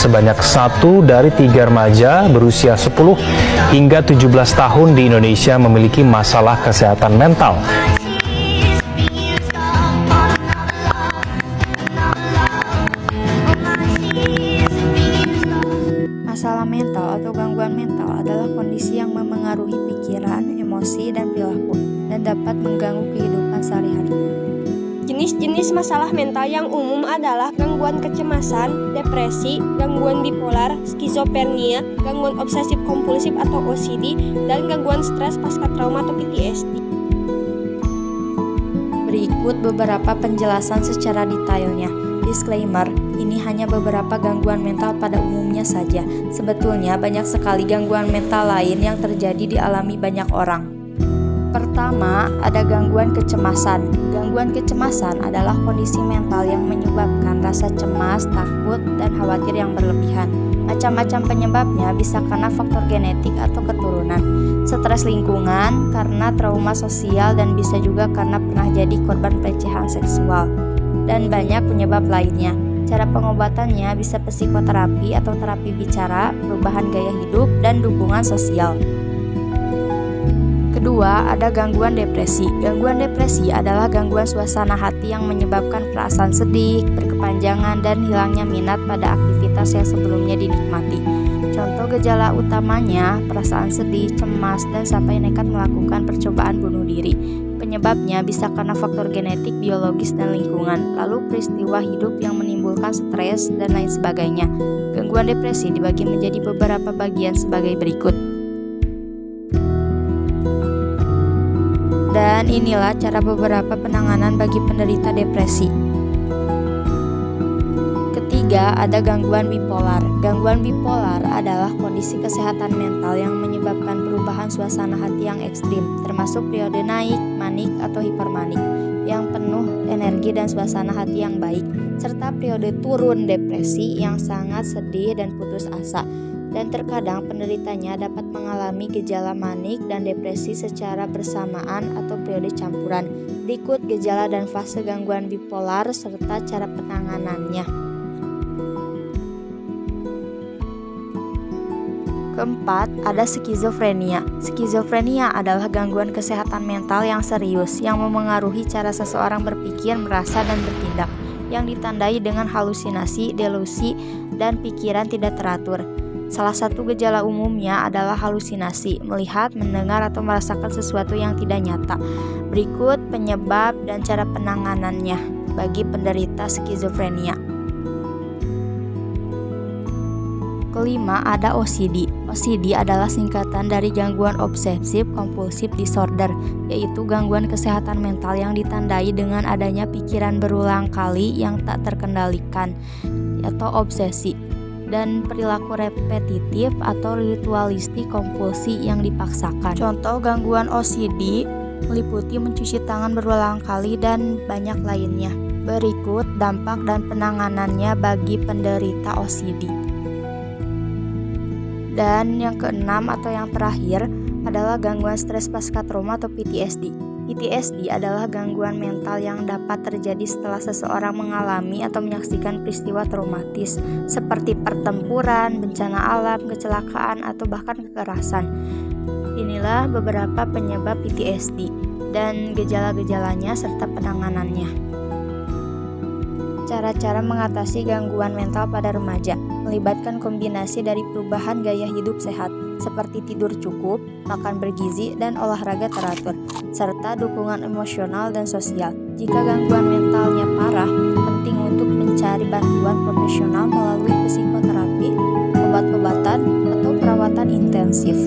sebanyak 1 dari 3 remaja berusia 10 hingga 17 tahun di Indonesia memiliki masalah kesehatan mental. Masalah mental atau gangguan mental adalah kondisi yang memengaruhi pikiran, emosi, dan perilaku, dan dapat mengganggu kehidupan sehari-hari. Jenis-jenis masalah mental yang umum adalah gangguan kecemasan, depresi, gangguan bipolar, skizofrenia, gangguan obsesif kompulsif atau OCD, dan gangguan stres pasca trauma atau PTSD. Berikut beberapa penjelasan secara detailnya. Disclaimer, ini hanya beberapa gangguan mental pada umumnya saja. Sebetulnya banyak sekali gangguan mental lain yang terjadi dialami banyak orang. Pertama, ada gangguan kecemasan. Gangguan kecemasan adalah kondisi mental yang menyebabkan rasa cemas, takut, dan khawatir yang berlebihan. Macam-macam penyebabnya bisa karena faktor genetik atau keturunan, stres lingkungan, karena trauma sosial, dan bisa juga karena pernah jadi korban pelecehan seksual, dan banyak penyebab lainnya. Cara pengobatannya bisa psikoterapi atau terapi bicara, perubahan gaya hidup, dan dukungan sosial. Kedua, ada gangguan depresi. Gangguan depresi adalah gangguan suasana hati yang menyebabkan perasaan sedih, berkepanjangan, dan hilangnya minat pada aktivitas yang sebelumnya dinikmati. Contoh gejala utamanya, perasaan sedih, cemas, dan sampai nekat melakukan percobaan bunuh diri. Penyebabnya bisa karena faktor genetik, biologis, dan lingkungan, lalu peristiwa hidup yang menimbulkan stres, dan lain sebagainya. Gangguan depresi dibagi menjadi beberapa bagian sebagai berikut. Dan inilah cara beberapa penanganan bagi penderita depresi. Ketiga, ada gangguan bipolar. Gangguan bipolar adalah kondisi kesehatan mental yang menyebabkan perubahan suasana hati yang ekstrim, termasuk periode naik, manik, atau hipermanik, yang penuh energi dan suasana hati yang baik, serta periode turun depresi yang sangat sedih dan putus asa. Dan terkadang penderitanya dapat mengalami gejala manik dan depresi secara bersamaan atau periode campuran. Berikut gejala dan fase gangguan bipolar serta cara penanganannya. Keempat, ada skizofrenia. Skizofrenia adalah gangguan kesehatan mental yang serius yang memengaruhi cara seseorang berpikir, merasa, dan bertindak, yang ditandai dengan halusinasi, delusi, dan pikiran tidak teratur. Salah satu gejala umumnya adalah halusinasi, melihat, mendengar, atau merasakan sesuatu yang tidak nyata. Berikut penyebab dan cara penanganannya bagi penderita skizofrenia. Kelima, ada OCD. OCD adalah singkatan dari gangguan obsesif kompulsif disorder, yaitu gangguan kesehatan mental yang ditandai dengan adanya pikiran berulang kali yang tak terkendalikan atau obsesi, dan perilaku repetitif atau ritualistik kompulsi yang dipaksakan. Contoh gangguan OCD meliputi mencuci tangan berulang kali dan banyak lainnya. Berikut dampak dan penanganannya bagi penderita OCD. Dan yang keenam atau yang terakhir adalah gangguan stres pasca trauma atau PTSD. PTSD adalah gangguan mental yang dapat terjadi setelah seseorang mengalami atau menyaksikan peristiwa traumatis seperti pertempuran, bencana alam, kecelakaan, atau bahkan kekerasan. Inilah beberapa penyebab PTSD dan gejala-gejalanya serta penanganannya. Cara-cara mengatasi gangguan mental pada remaja melibatkan kombinasi dari perubahan gaya hidup sehat seperti tidur cukup, makan bergizi, dan olahraga teratur, serta dukungan emosional dan sosial. Jika gangguan mentalnya parah, penting untuk mencari bantuan profesional melalui psikoterapi, obat-obatan, atau perawatan intensif.